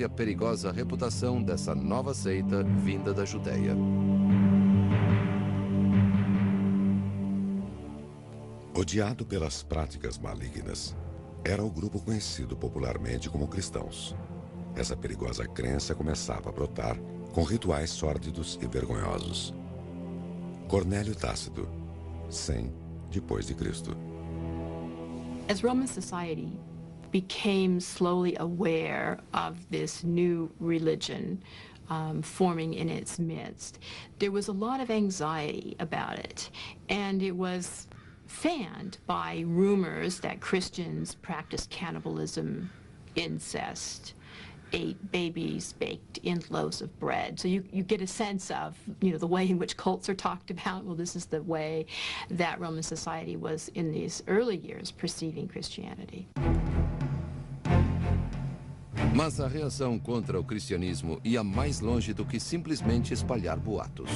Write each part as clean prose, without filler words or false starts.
a perigosa reputação dessa nova seita vinda da Judéia. Odiado pelas práticas malignas, era o grupo conhecido popularmente como cristãos. Essa perigosa crença começava a brotar com rituais sórdidos e vergonhosos. Cornélio Tácito, 100 depois de Cristo. As Roman society became slowly aware of this new religion forming in its midst, there was a lot of anxiety about it, and it was fanned by rumors that Christians practiced cannibalism, incest, ate babies baked in loaves of bread. So you get a sense of, the way in which cults are talked about. Well, this is the way that Roman society was in these early years perceiving Christianity. Mas a reação contra o cristianismo ia mais longe do que simplesmente espalhar boatos.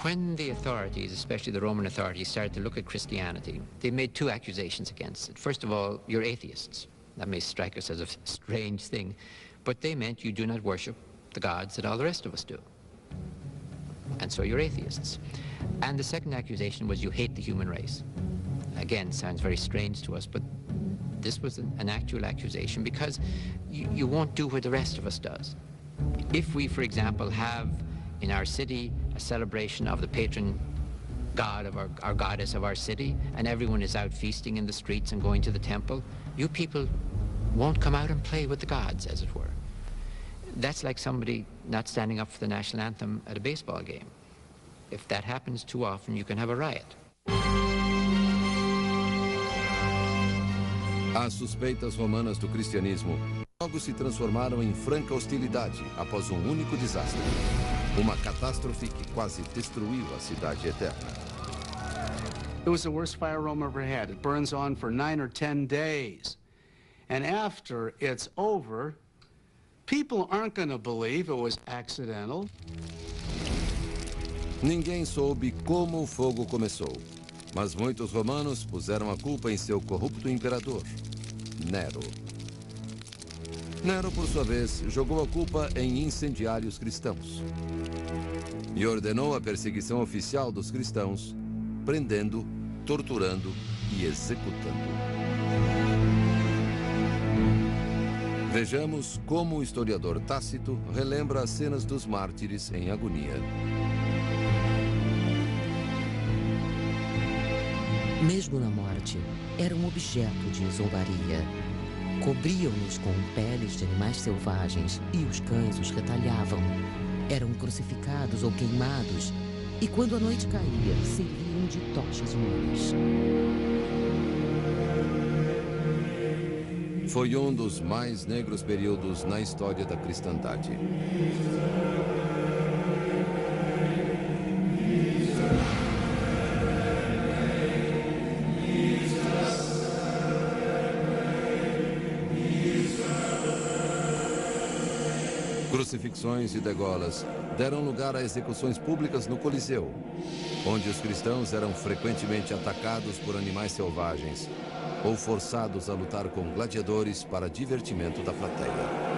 When the authorities, especially the Roman authorities, started to look at Christianity, they made two accusations against it. First of all, you're atheists. That may strike us as a strange thing, but they meant you do not worship the gods that all the rest of us do. And so you're atheists. And the second accusation was you hate the human race. Again, sounds very strange to us, but this was an actual accusation because you won't do what the rest of us does. If we, for example, have in our city a celebration of the patron god of our goddess of our city, and everyone is out feasting in the streets and going to the temple, you people won't come out and play with the gods, as it were. That's like somebody not standing up for the national anthem at a baseball game. If that happens too often, you can have a riot. As suspeitas romanas do cristianismo logo se transformaram em franca hostilidade após um único desastre. Uma catástrofe que quase destruiu a cidade eterna. It was the worst fire Rome ever had. It burns on for 9 or 10 days. And after it's over, people aren't going to believe it was accidental. Ninguém soube como o fogo começou, mas muitos romanos puseram a culpa em seu corrupto imperador, Nero. Nero, por sua vez, jogou a culpa em incendiários cristãos e ordenou a perseguição oficial dos cristãos, prendendo, torturando e executando. Vejamos como o historiador Tácito relembra as cenas dos mártires em agonia. Mesmo na morte, era um objeto de zombaria. Cobriam-nos com peles de animais selvagens e os cães os retalhavam. Eram crucificados ou queimados, e quando a noite caía, serviam de tochas humanas. Foi um dos mais negros períodos na história da cristandade. Crucifixões e degolas deram lugar a execuções públicas no Coliseu, onde os cristãos eram frequentemente atacados por animais selvagens ou forçados a lutar com gladiadores para divertimento da plateia.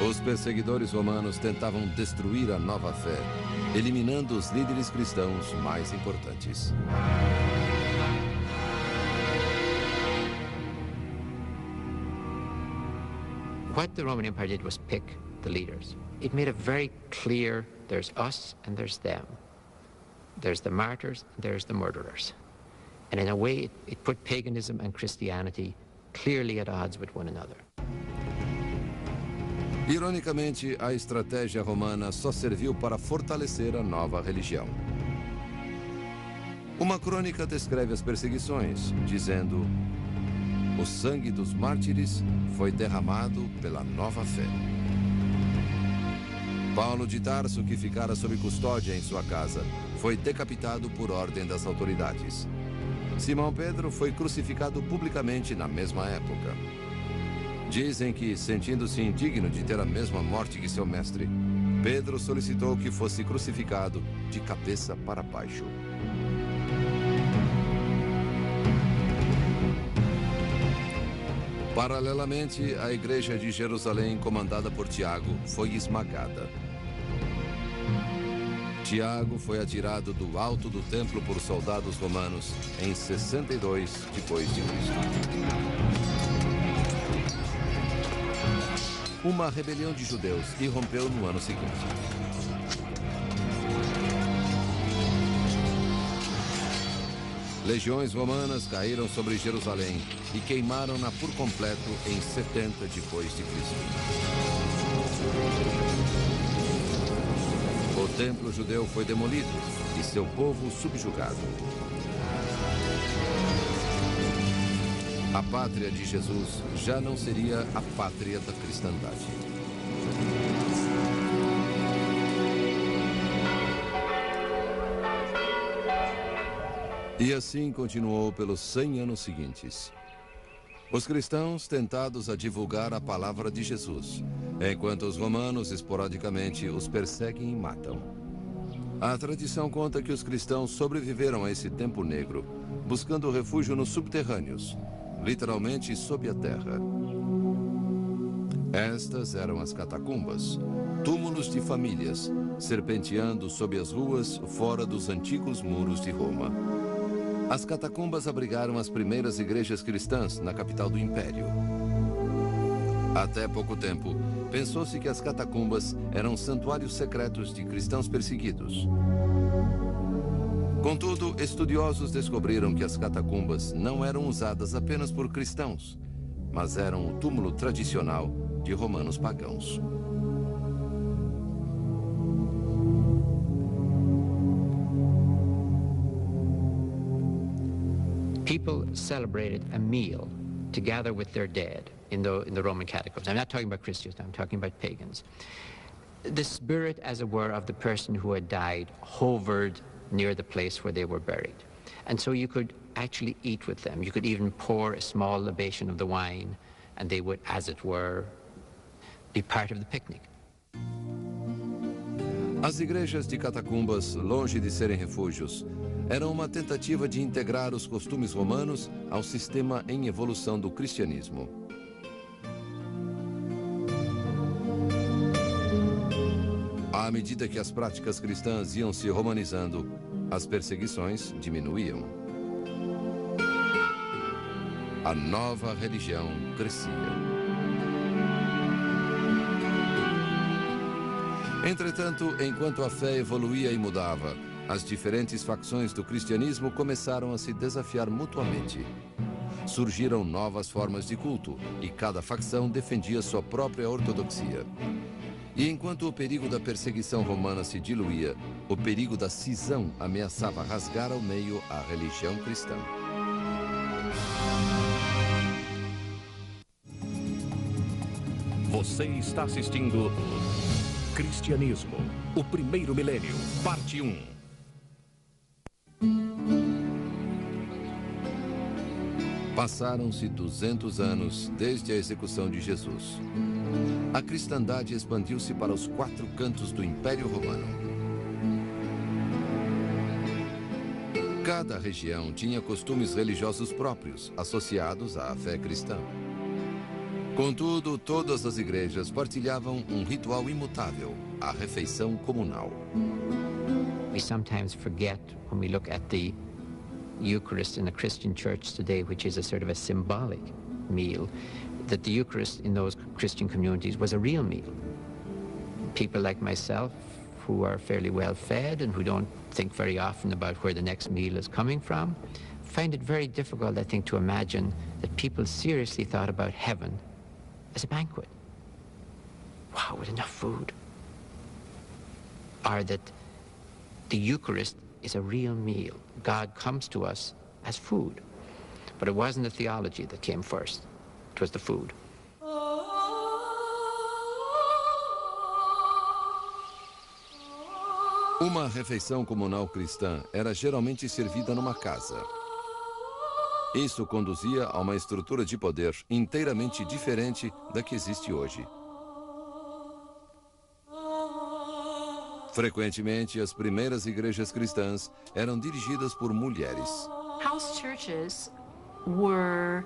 Os perseguidores romanos tentavam destruir a nova fé, eliminando os líderes cristãos mais importantes. What the Roman Empire did was pick the leaders. It made it very clear there's us and there's them. There's the martyrs, there's the murderers. And in a way, it put paganism and Christianity clearly at odds with one another. Ironicamente, a estratégia romana só serviu para fortalecer a nova religião. Uma crônica descreve as perseguições, dizendo: o sangue dos mártires foi derramado pela nova fé. Paulo de Tarso, que ficara sob custódia em sua casa, foi decapitado por ordem das autoridades. Simão Pedro foi crucificado publicamente na mesma época. Dizem que, sentindo-se indigno de ter a mesma morte que seu mestre, Pedro solicitou que fosse crucificado de cabeça para baixo. Paralelamente, a igreja de Jerusalém, comandada por Tiago, foi esmagada. Tiago foi atirado do alto do templo por soldados romanos em 62 depois de Cristo. Uma rebelião de judeus irrompeu no ano seguinte. Legiões romanas caíram sobre Jerusalém e queimaram-na por completo em 70 depois de Cristo. O templo judeu foi demolido e seu povo subjugado. A pátria de Jesus já não seria a pátria da cristandade. E assim continuou pelos 100 anos seguintes. Os cristãos tentados a divulgar a palavra de Jesus, enquanto os romanos esporadicamente os perseguem e matam. A tradição conta que os cristãos sobreviveram a esse tempo negro, buscando refúgio nos subterrâneos, literalmente sob a terra. Estas eram as catacumbas, túmulos de famílias, serpenteando sob as ruas fora dos antigos muros de Roma. As catacumbas abrigaram as primeiras igrejas cristãs na capital do Império. Até pouco tempo, pensou-se que as catacumbas eram santuários secretos de cristãos perseguidos. Contudo, estudiosos descobriram que as catacumbas não eram usadas apenas por cristãos, mas eram o túmulo tradicional de romanos pagãos. People celebrated a meal together with their dead in the Roman catacombs. I'm not talking about Christians, I'm talking about pagans. The spirit, as it were, of the person who had died hovered near the place where they were buried. And so you could actually eat with them. You could even pour a small libation of the wine, and they would, as it were, be part of the picnic. As igrejas de catacumbas, longe de serem refúgios, eram uma tentativa de integrar os costumes romanos ao sistema em evolução do cristianismo. À medida que as práticas cristãs iam se romanizando, as perseguições diminuíam. A nova religião crescia. Entretanto, enquanto a fé evoluía e mudava, as diferentes facções do cristianismo começaram a se desafiar mutuamente. Surgiram novas formas de culto e cada facção defendia sua própria ortodoxia. E enquanto o perigo da perseguição romana se diluía, o perigo da cisão ameaçava rasgar ao meio a religião cristã. Você está assistindo Cristianismo, o primeiro milênio, parte 1. Passaram-se 200 anos desde a execução de Jesus. A cristandade expandiu-se para os 4 cantos do Império Romano. Cada região tinha costumes religiosos próprios, associados à fé cristã. Contudo, todas as igrejas partilhavam um ritual imutável, a refeição comunal. We sometimes forget when we look at the Eucharist in a Christian church today, which is a sort of a symbolic meal, that the Eucharist in those Christian communities was a real meal. People like myself, who are fairly well fed and who don't think very often about where the next meal is coming from, find it very difficult, I think, to imagine that people seriously thought about heaven as a banquet. Wow, with enough food. Or that the Eucharist is a real meal. God comes to us as food. But it wasn't the theology that came first. It was the food. Uma refeição comunal cristã era geralmente servida numa casa. Isso conduzia a uma estrutura de poder inteiramente diferente da que existe hoje. Frequentemente, as primeiras igrejas cristãs eram dirigidas por mulheres. House churches were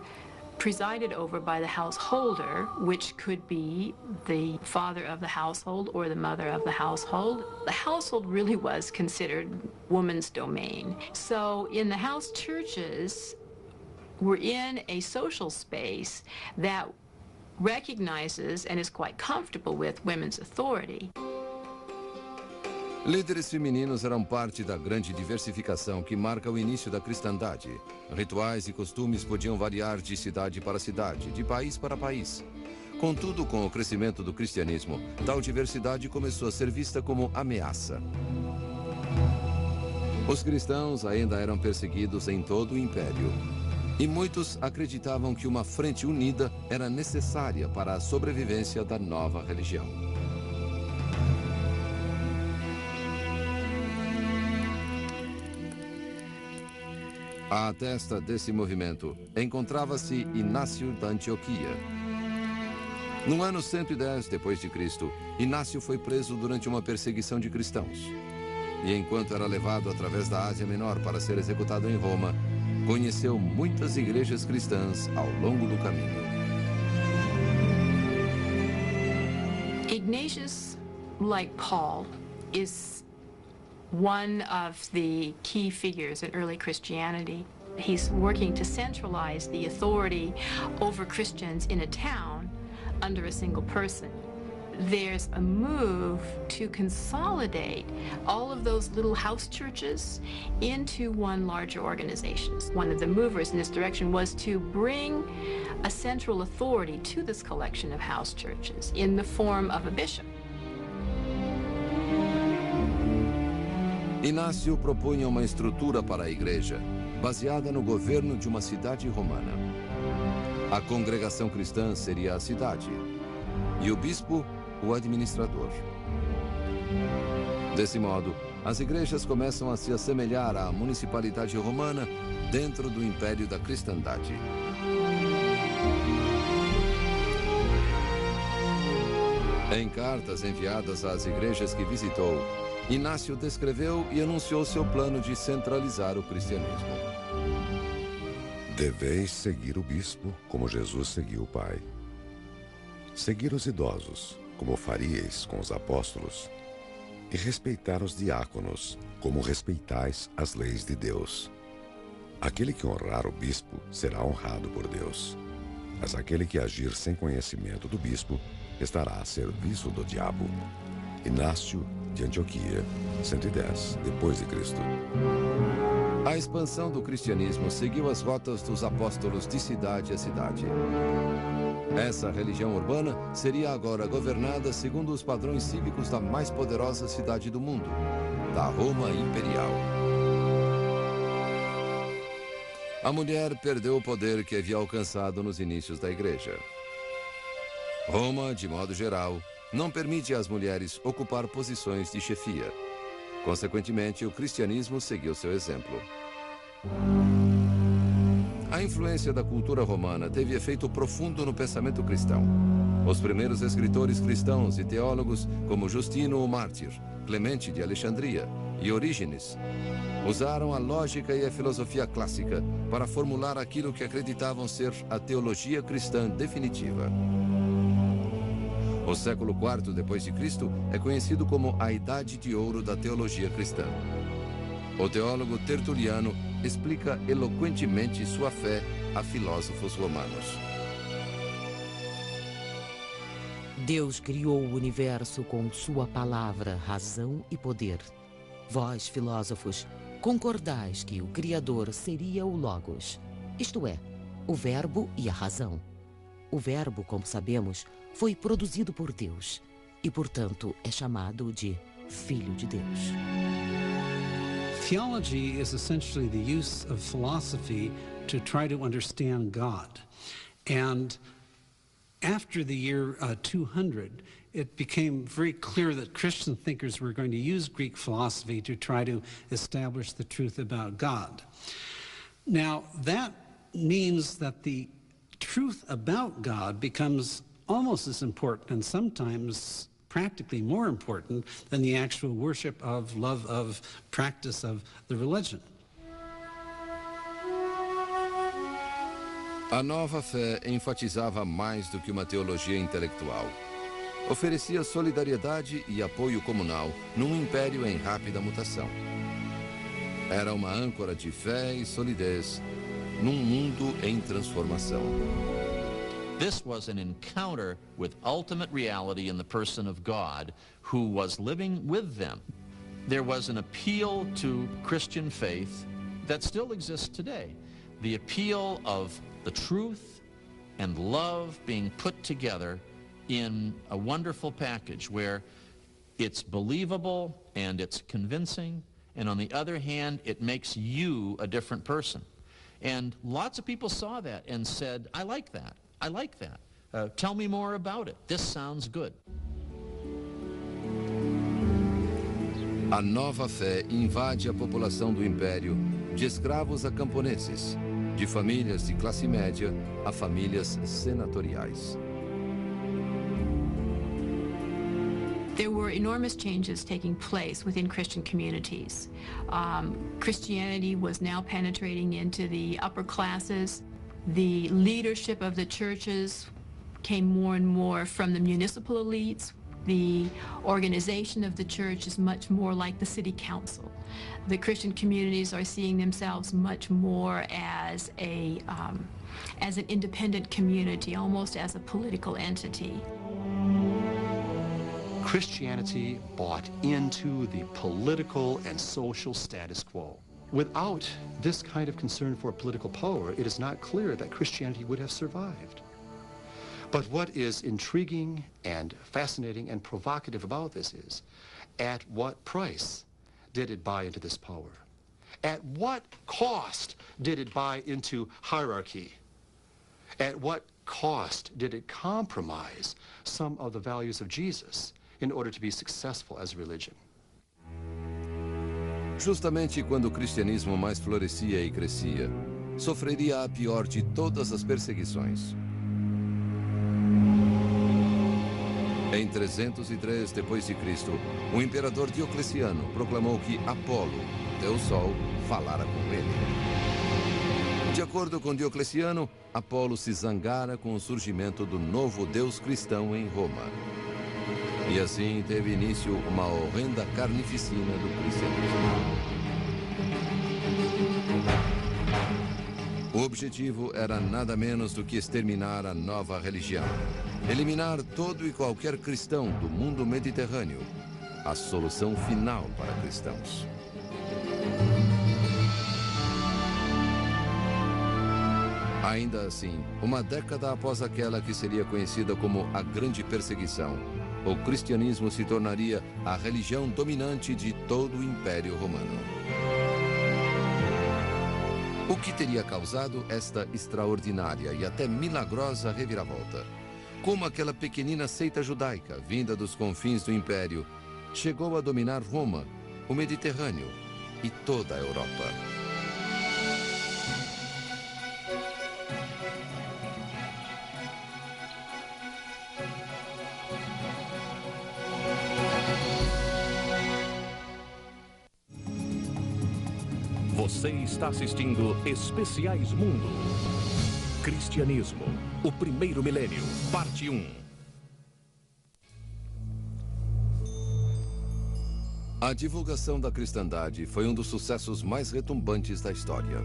presided over by the householder, which could be the father of the household or the mother of the household. The household really was considered woman's domain. So in the house churches, we're in a social space that recognizes and is quite comfortable with women's authority. Líderes femininos eram parte da grande diversificação que marca o início da cristandade. Rituais e costumes podiam variar de cidade para cidade, de país para país. Contudo, com o crescimento do cristianismo, tal diversidade começou a ser vista como ameaça. Os cristãos ainda eram perseguidos em todo o império. E muitos acreditavam que uma frente unida era necessária para a sobrevivência da nova religião. À testa desse movimento encontrava-se Inácio da Antioquia. No ano 110 d.C., Inácio foi preso durante uma perseguição de cristãos. E enquanto era levado através da Ásia Menor para ser executado em Roma, conheceu muitas igrejas cristãs ao longo do caminho. Ignatius, like Paul, is one of the key figures in early Christianity. He's working to centralize the authority over Christians in a town under a single person. There's a move to consolidate all of those little house churches into one larger organization. One of the movers in this direction was to bring a central authority to this collection of house churches in the form of a bishop. Inácio propunha uma estrutura para a igreja, baseada no governo de uma cidade romana. A congregação cristã seria a cidade, e o bispo, o administrador. Desse modo, as igrejas começam a se assemelhar à municipalidade romana dentro do império da cristandade. Em cartas enviadas às igrejas que visitou, Inácio descreveu e anunciou seu plano de centralizar o cristianismo. Deveis seguir o bispo como Jesus seguiu o Pai. Seguir os idosos, como faríeis com os apóstolos. E respeitar os diáconos, como respeitais as leis de Deus. Aquele que honrar o bispo será honrado por Deus. Mas aquele que agir sem conhecimento do bispo estará a serviço do diabo. Inácio de Antioquia, 110 d.C. A expansão do cristianismo seguiu as rotas dos apóstolos de cidade a cidade. Essa religião urbana seria agora governada segundo os padrões cívicos da mais poderosa cidade do mundo, da Roma Imperial. A mulher perdeu o poder que havia alcançado nos inícios da igreja. Roma, de modo geral, não permite às mulheres ocupar posições de chefia. Consequentemente, o cristianismo seguiu seu exemplo. A influência da cultura romana teve efeito profundo no pensamento cristão. Os primeiros escritores cristãos e teólogos, como Justino o Mártir, Clemente de Alexandria e Orígenes, usaram a lógica e a filosofia clássica para formular aquilo que acreditavam ser a teologia cristã definitiva. O século IV d.C. é conhecido como a Idade de Ouro da teologia cristã. O teólogo Tertuliano explica eloquentemente sua fé a filósofos romanos. Deus criou o universo com sua palavra, razão e poder. Vós, filósofos, concordais que o Criador seria o Logos, isto é, o Verbo e a razão. O Verbo, como sabemos, foi produzido por Deus e, portanto, é chamado de Filho de Deus. Theology is essentially the use of philosophy to try to understand God. And after the year 200, it became very clear that Christian thinkers were going to use Greek philosophy to try to establish the truth about God. Now, that means that the truth about God becomes almost as important, and sometimes practically more important, than the actual worship of, love of, practice of the religion. A nova fé enfatizava mais do que uma teologia intelectual. Oferecia solidariedade e apoio comunal num império em rápida mutação. Era uma âncora de fé e solidez num mundo em transformação. This was an encounter with ultimate reality in the person of God who was living with them. There was an appeal to Christian faith that still exists today. The appeal of the truth and love being put together in a wonderful package where it's believable and it's convincing, and on the other hand, it makes you a different person. And lots of people saw that and said, I like that. I like that. Tell me more about it. This sounds good. A nova fé invade a população do império, de escravos a camponeses, de famílias de classe média a famílias senatoriais. There were enormous changes taking place within Christian communities. Christianity was now penetrating into the upper classes. The leadership of the churches came more and more from the municipal elites. The organization of the church is much more like the city council. The Christian communities are seeing themselves much more as an independent community, almost as a political entity. Christianity bought into the political and social status quo. Without this kind of concern for political power, it is not clear that Christianity would have survived. But what is intriguing and fascinating and provocative about this is, at what price did it buy into this power? At what cost did it buy into hierarchy? At what cost did it compromise some of the values of Jesus in order to be successful as a religion? Justamente quando o cristianismo mais florescia e crescia, sofreria a pior de todas as perseguições. Em 303 d.C., o imperador Diocleciano proclamou que Apolo, Deus Sol, falara com ele. De acordo com Diocleciano, Apolo se zangara com o surgimento do novo Deus cristão em Roma. E assim teve início uma horrenda carnificina do cristianismo. O objetivo era nada menos do que exterminar a nova religião. Eliminar todo e qualquer cristão do mundo mediterrâneo. A solução final para cristãos. Ainda assim, uma década após aquela que seria conhecida como a Grande Perseguição, o cristianismo se tornaria a religião dominante de todo o Império Romano. O que teria causado esta extraordinária e até milagrosa reviravolta? Como aquela pequenina seita judaica, vinda dos confins do Império, chegou a dominar Roma, o Mediterrâneo e toda a Europa. Você está assistindo Especiais Mundo. Cristianismo, o primeiro milênio, parte 1. A divulgação da cristandade foi um dos sucessos mais retumbantes da história.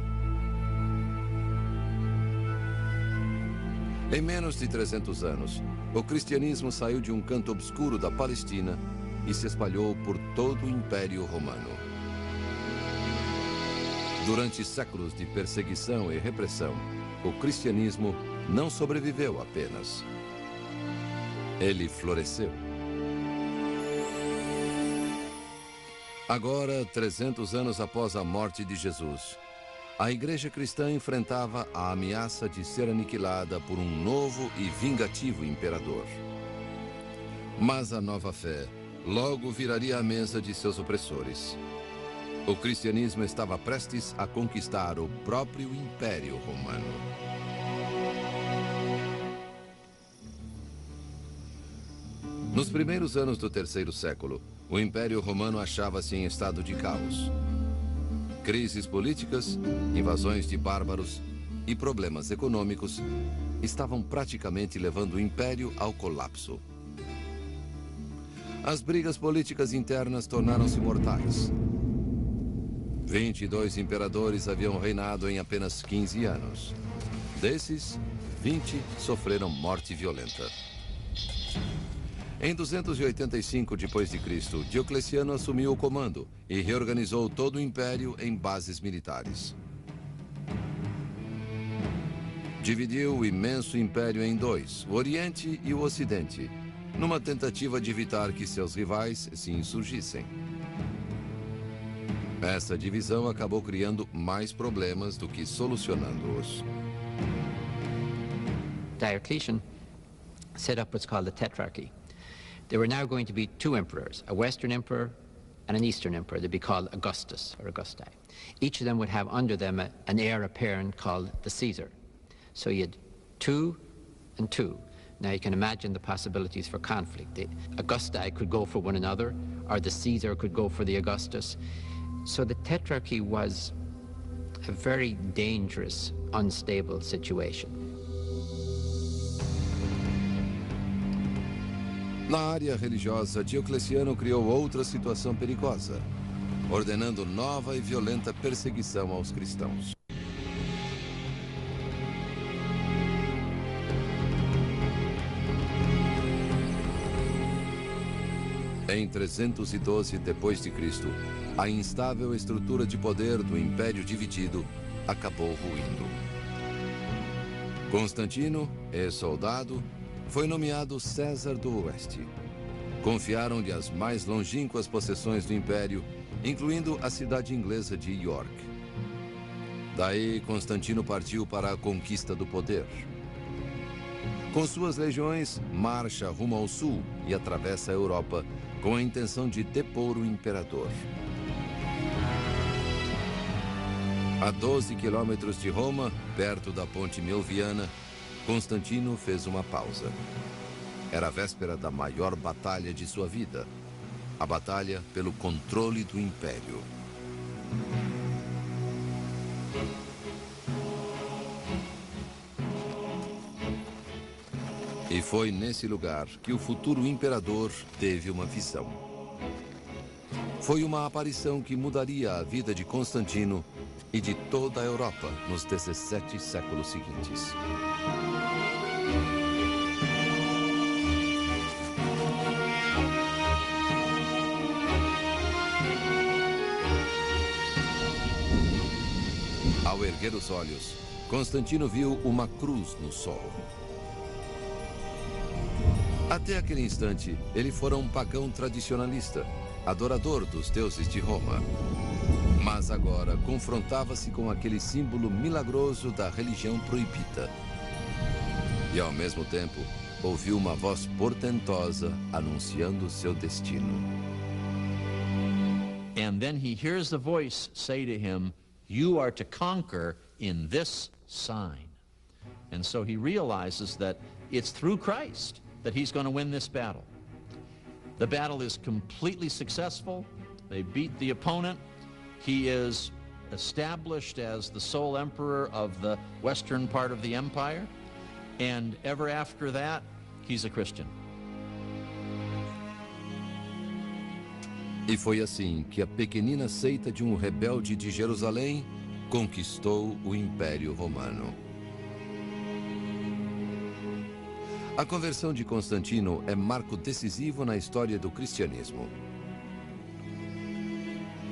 Em menos de 300 anos, o cristianismo saiu de um canto obscuro da Palestina e se espalhou por todo o Império Romano. Durante séculos de perseguição e repressão, o cristianismo não sobreviveu apenas. Ele floresceu. Agora, 300 anos após a morte de Jesus, a igreja cristã enfrentava a ameaça de ser aniquilada por um novo e vingativo imperador. Mas a nova fé logo viraria a mesa de seus opressores. O cristianismo estava prestes a conquistar o próprio Império Romano. Nos primeiros anos do terceiro século, o Império Romano achava-se em estado de caos. Crises políticas, invasões de bárbaros e problemas econômicos estavam praticamente levando o Império ao colapso. As brigas políticas internas tornaram-se mortais. 22 imperadores haviam reinado em apenas 15 anos. Desses, 20 sofreram morte violenta. Em 285 d.C., Diocleciano assumiu o comando e reorganizou todo o império em bases militares. Dividiu o imenso império em dois, o Oriente e o Ocidente, numa tentativa de evitar que seus rivais se insurgissem. Essa divisão acabou criando mais problemas do que solucionando-os. Diocletian set up what's called the Tetrarchy. There were now going to be two emperors, a Western emperor and an Eastern emperor. They'd be called Augustus or Augusti. Each of them would have under them an heir apparent called the Caesar. So you had 2 and 2. Now you can imagine the possibilities for conflict. The Augusti could go for one another, or the Caesar could go for the Augustus. So the Tetrarchy was a very dangerous, unstable situation. Na área religiosa, Diocleciano criou outra situação perigosa, ordenando nova e violenta perseguição aos cristãos. Em 312 d.C., a instável estrutura de poder do Império dividido acabou ruindo. Constantino, ex-soldado, foi nomeado César do Oeste. Confiaram-lhe as mais longínquas possessões do Império, incluindo a cidade inglesa de York. Daí, Constantino partiu para a conquista do poder. Com suas legiões, marcha rumo ao sul e atravessa a Europa com a intenção de depor o imperador. A 12 quilômetros de Roma, perto da ponte Milviana, Constantino fez uma pausa. Era a véspera da maior batalha de sua vida, a batalha pelo controle do império. E foi nesse lugar que o futuro imperador teve uma visão. Foi uma aparição que mudaria a vida de Constantino e de toda a Europa nos 17 séculos seguintes. Ao erguer os olhos, Constantino viu uma cruz no sol. Até aquele instante, ele fora um pagão tradicionalista, adorador dos deuses de Roma. Mas agora confrontava-se com aquele símbolo milagroso da religião proibida. E ao mesmo tempo, ouviu uma voz portentosa anunciando seu destino. And then he hears the voice say to him, "You are to conquer in this sign." And so he realizes that it's through Christ that he's going to win this battle. The battle is completely successful. They beat the opponent. He is established as the sole emperor of the western part of the empire. And ever after that, he's a Christian. E foi assim que a pequenina seita de um rebelde de Jerusalém conquistou o Império Romano. A conversão de Constantino é marco decisivo na história do cristianismo.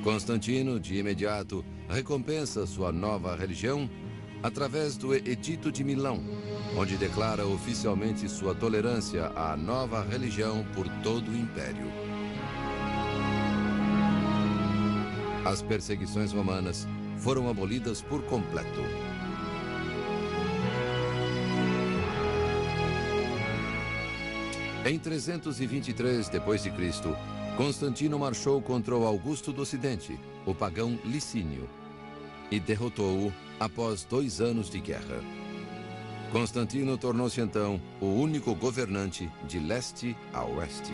Constantino, de imediato, recompensa sua nova religião através do Edito de Milão, onde declara oficialmente sua tolerância à nova religião por todo o Império. As perseguições romanas foram abolidas por completo. Em 323 d.C., Constantino marchou contra o Augusto do Ocidente, o pagão Licínio, e derrotou-o após 2 anos de guerra. Constantino tornou-se então o único governante de leste a oeste.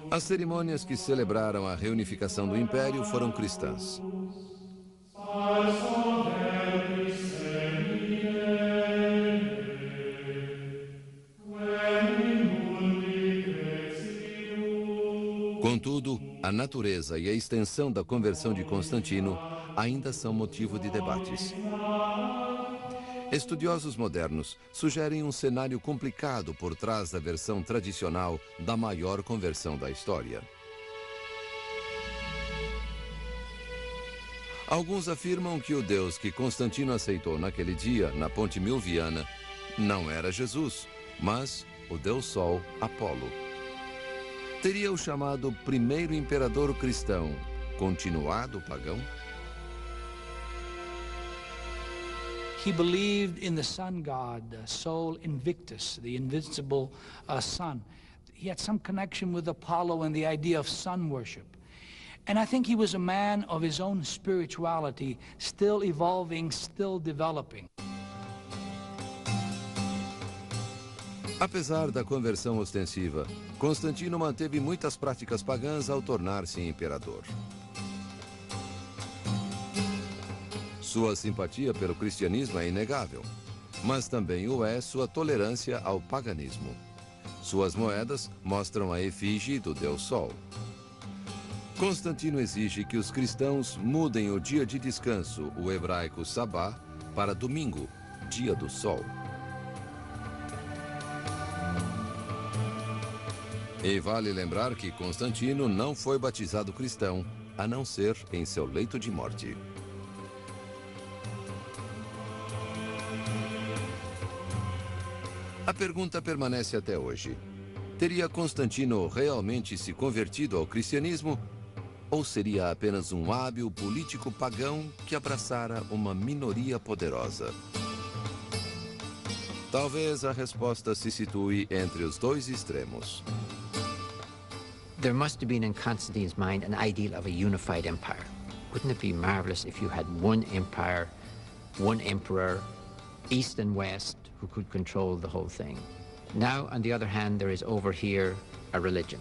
As cerimônias que celebraram a reunificação do Império foram cristãs. Contudo, a natureza e a extensão da conversão de Constantino ainda são motivo de debates. Estudiosos modernos sugerem um cenário complicado por trás da versão tradicional da maior conversão da história. Alguns afirmam que o Deus que Constantino aceitou naquele dia, na Ponte Milviana, não era Jesus, mas o Deus Sol, Apolo. Teria o chamado primeiro imperador cristão continuado pagão? He believed in the sun god, Sol Invictus, the invincible sun. He had some connection with Apollo and the idea of sun worship. And I think he was a man of his own spirituality, still evolving, still developing. Apesar da conversão ostensiva, Constantino manteve muitas práticas pagãs ao tornar-se imperador. Sua simpatia pelo cristianismo é inegável, mas também o é sua tolerância ao paganismo. Suas moedas mostram a efígie do Deus Sol. Constantino exige que os cristãos mudem o dia de descanso, o hebraico Sabá, para domingo, dia do Sol. E vale lembrar que Constantino não foi batizado cristão, a não ser em seu leito de morte. A pergunta permanece até hoje. Teria Constantino realmente se convertido ao cristianismo? Ou seria apenas um hábil político pagão que abraçara uma minoria poderosa? Talvez a resposta se situe entre os dois extremos. There must have been in Constantine's mind an ideal of a unified empire. Wouldn't it be marvelous if you had one empire, one emperor, east and west, who could control the whole thing? Now, on the other hand, there is over here a religion.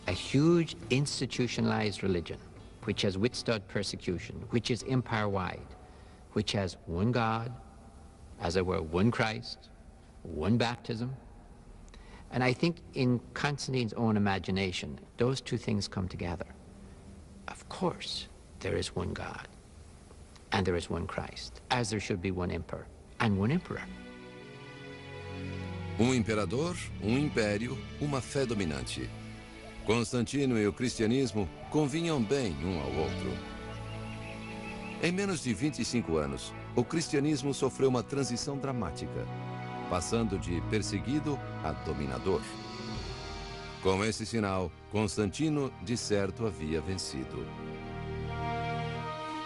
A huge institutionalized religion, which has withstood persecution, which is empire-wide, which has one God, as it were, one Christ, one baptism. And I think in Constantine's own imagination, those two things come together. Of course, there is one God, and there is one Christ, as there should be one emperor and one emperor. Imperador, império, uma fé dominante. Constantino e o cristianismo convinham bem um ao outro. Em menos de 25 anos, o cristianismo sofreu uma transição dramática, passando de perseguido a dominador. Com esse sinal, Constantino, de certo, havia vencido.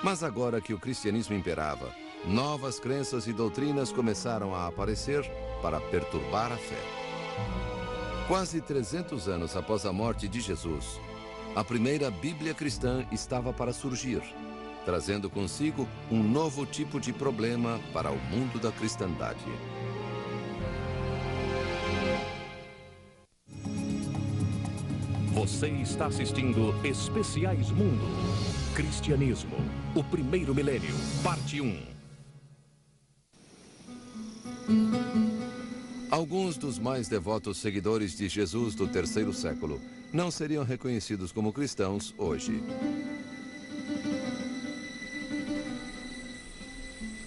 Mas agora que o cristianismo imperava, novas crenças e doutrinas começaram a aparecer para perturbar a fé. Quase 300 anos após a morte de Jesus, a primeira Bíblia cristã estava para surgir, trazendo consigo um novo tipo de problema para o mundo da cristandade. Você está assistindo Especiais Mundo. Cristianismo, o primeiro milênio, parte 1. Alguns dos mais devotos seguidores de Jesus do terceiro século não seriam reconhecidos como cristãos hoje.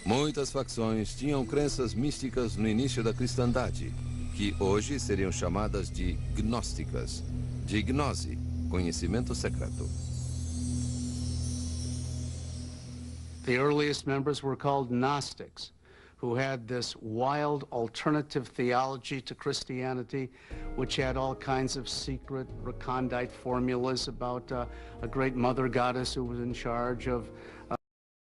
Muitas facções tinham crenças místicas no início da cristandade, que hoje seriam chamadas de gnósticas, de gnose, conhecimento secreto. The earliest members were called Gnostics, who had this wild alternative theology to Christianity, which had all kinds of secret recondite formulas about a great mother goddess who was in charge of